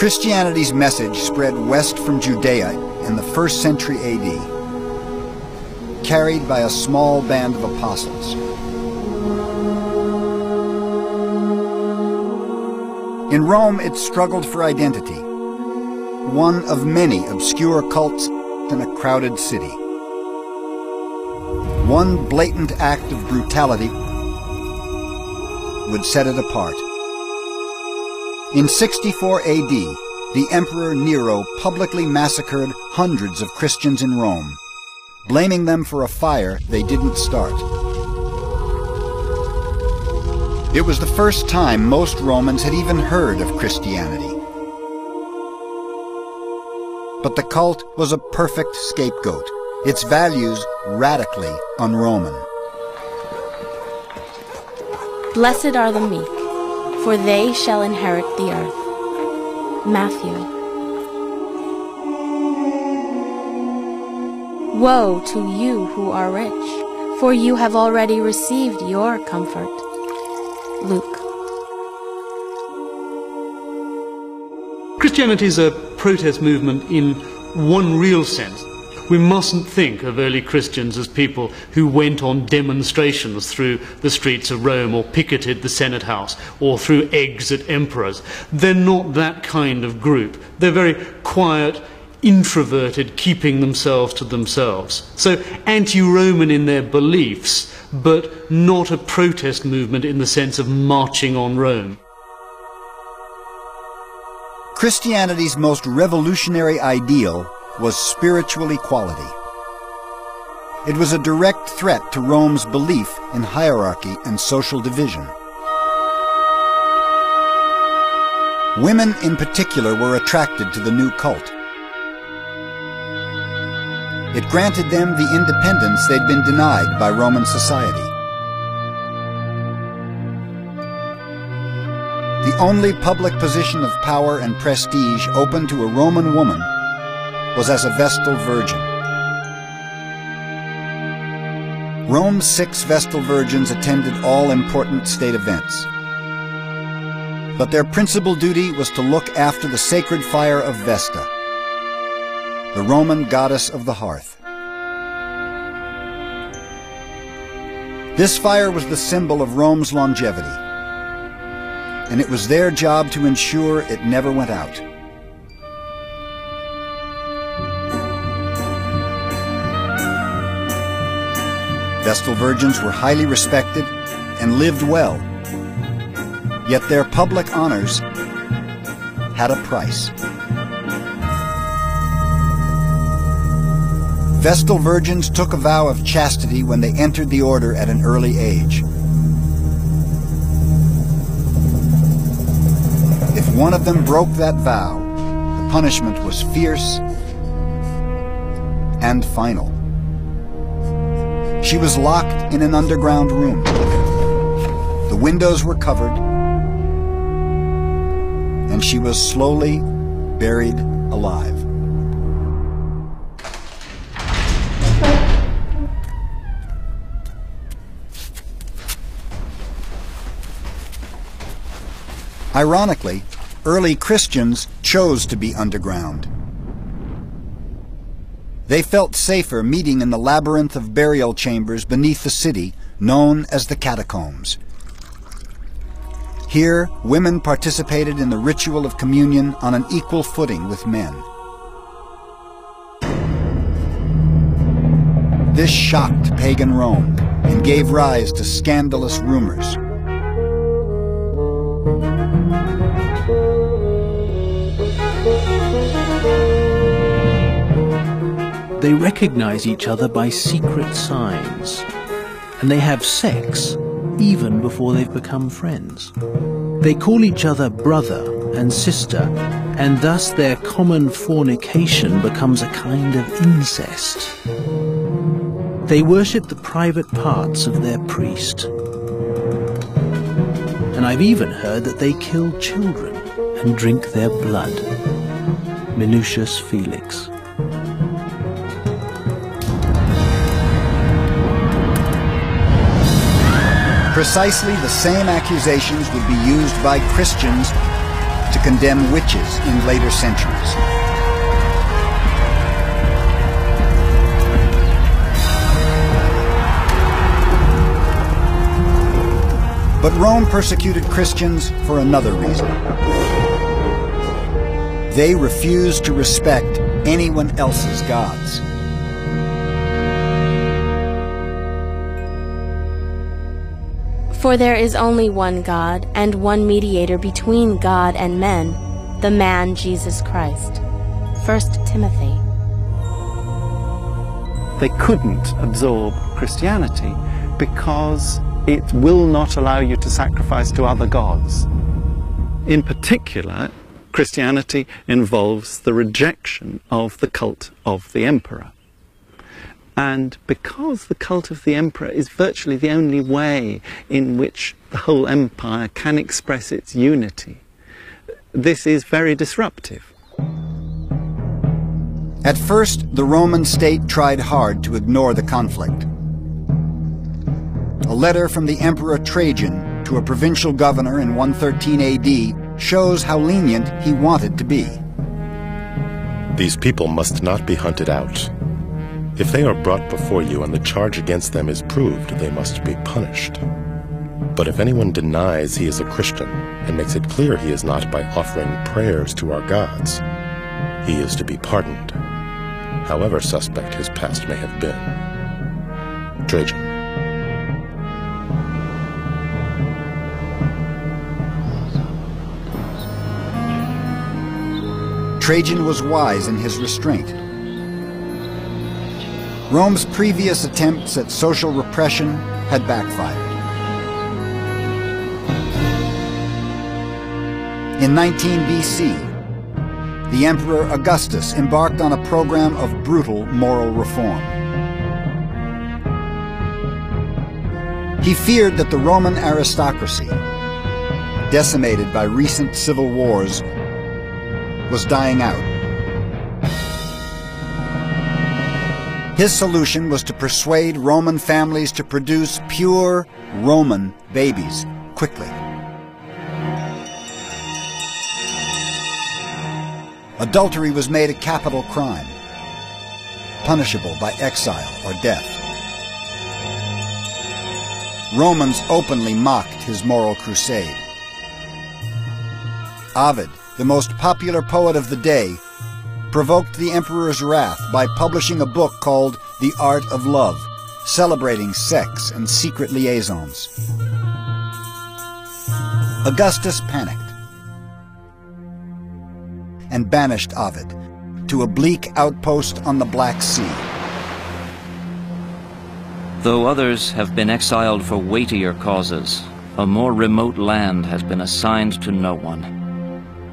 Christianity's message spread west from Judea in the 1st century AD, carried by a small band of apostles. In Rome, it struggled for identity, one of many obscure cults in a crowded city. One blatant act of brutality would set it apart. In 64 AD, the Emperor Nero publicly massacred hundreds of Christians in Rome, blaming them for a fire they didn't start. It was the first time most Romans had even heard of Christianity. But the cult was a perfect scapegoat, its values radically un-Roman. Blessed are the meek, for they shall inherit the earth. Matthew. Woe to you who are rich, for you have already received your comfort. Luke. Christianity is a protest movement in one real sense. We mustn't think of early Christians as people who went on demonstrations through the streets of Rome or picketed the Senate House or threw eggs at emperors. They're not that kind of group. They're very quiet, introverted, keeping themselves to themselves. So anti-Roman in their beliefs, but not a protest movement in the sense of marching on Rome. Christianity's most revolutionary ideal was spiritual equality. It was a direct threat to Rome's belief in hierarchy and social division. Women in particular were attracted to the new cult. It granted them the independence they'd been denied by Roman society. The only public position of power and prestige open to a Roman woman was as a Vestal Virgin. Rome's 6 Vestal Virgins attended all important state events. But their principal duty was to look after the sacred fire of Vesta, the Roman goddess of the hearth. This fire was the symbol of Rome's longevity, and it was their job to ensure it never went out. Vestal Virgins were highly respected and lived well, yet their public honors had a price. Vestal Virgins took a vow of chastity when they entered the order at an early age. If one of them broke that vow, the punishment was fierce and final. She was locked in an underground room. The windows were covered, and she was slowly buried alive. Ironically, early Christians chose to be underground. They felt safer meeting in the labyrinth of burial chambers beneath the city, known as the catacombs. Here, women participated in the ritual of communion on an equal footing with men. This shocked pagan Rome and gave rise to scandalous rumors. They recognize each other by secret signs, and they have sex even before they've become friends. They call each other brother and sister, and thus their common fornication becomes a kind of incest. They worship the private parts of their priest. And I've even heard that they kill children and drink their blood. Minucius Felix. Precisely the same accusations would be used by Christians to condemn witches in later centuries. But Rome persecuted Christians for another reason. They refused to respect anyone else's gods. For there is only one God, and one mediator between God and men, the man Jesus Christ. 1 Timothy. They couldn't absorb Christianity because it will not allow you to sacrifice to other gods. In particular, Christianity involves the rejection of the cult of the emperor. And because the cult of the emperor is virtually the only way in which the whole empire can express its unity, this is very disruptive. At first, the Roman state tried hard to ignore the conflict. A letter from the Emperor Trajan to a provincial governor in 113 AD shows how lenient he wanted to be. These people must not be hunted out. If they are brought before you and the charge against them is proved, they must be punished. But if anyone denies he is a Christian and makes it clear he is not by offering prayers to our gods, he is to be pardoned, however suspect his past may have been. Trajan. Trajan was wise in his restraint. Rome's previous attempts at social repression had backfired. In 19 BC, the Emperor Augustus embarked on a program of brutal moral reform. He feared that the Roman aristocracy, decimated by recent civil wars, was dying out. His solution was to persuade Roman families to produce pure Roman babies quickly. Adultery was made a capital crime, punishable by exile or death. Romans openly mocked his moral crusade. Ovid, the most popular poet of the day, provoked the emperor's wrath by publishing a book called The Art of Love, celebrating sex and secret liaisons. Augustus panicked and banished Ovid to a bleak outpost on the Black Sea. Though others have been exiled for weightier causes, a more remote land has been assigned to no one.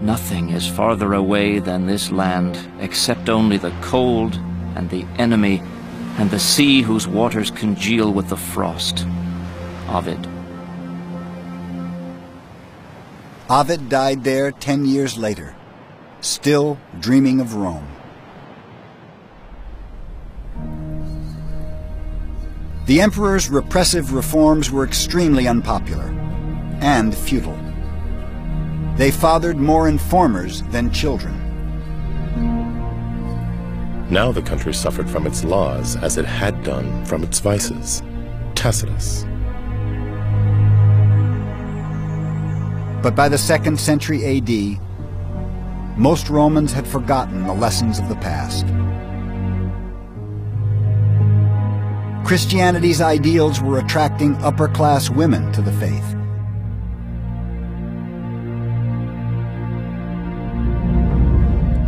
Nothing is farther away than this land, except only the cold and the enemy and the sea whose waters congeal with the frost. Ovid. Ovid died there 10 years later, still dreaming of Rome. The emperor's repressive reforms were extremely unpopular and futile. They fathered more informers than children. Now the country suffered from its laws as it had done from its vices. Tacitus. But by the 2nd century AD, most Romans had forgotten the lessons of the past. Christianity's ideals were attracting upper-class women to the faith.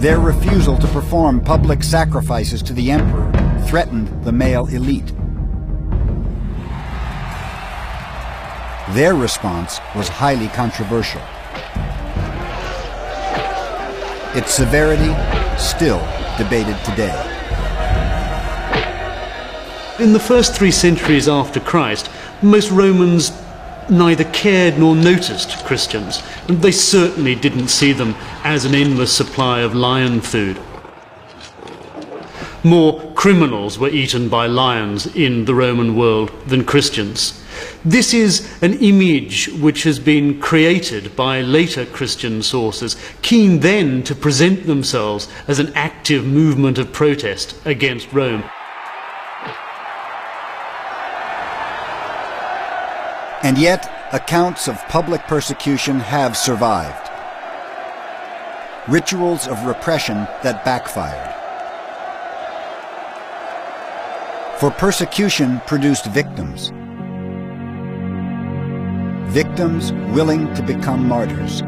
Their refusal to perform public sacrifices to the emperor threatened the male elite. Their response was highly controversial. Its severity still debated today. In the first 3 centuries after Christ, most Romans neither cared nor noticed Christians, and they certainly didn't see them as an endless supply of lion food. More criminals were eaten by lions in the Roman world than Christians, This is an image which has been created by later Christian sources, keen then to present themselves as an active movement of protest against Rome. And yet, accounts of public persecution have survived. Rituals of repression that backfired. For persecution produced victims. Victims willing to become martyrs.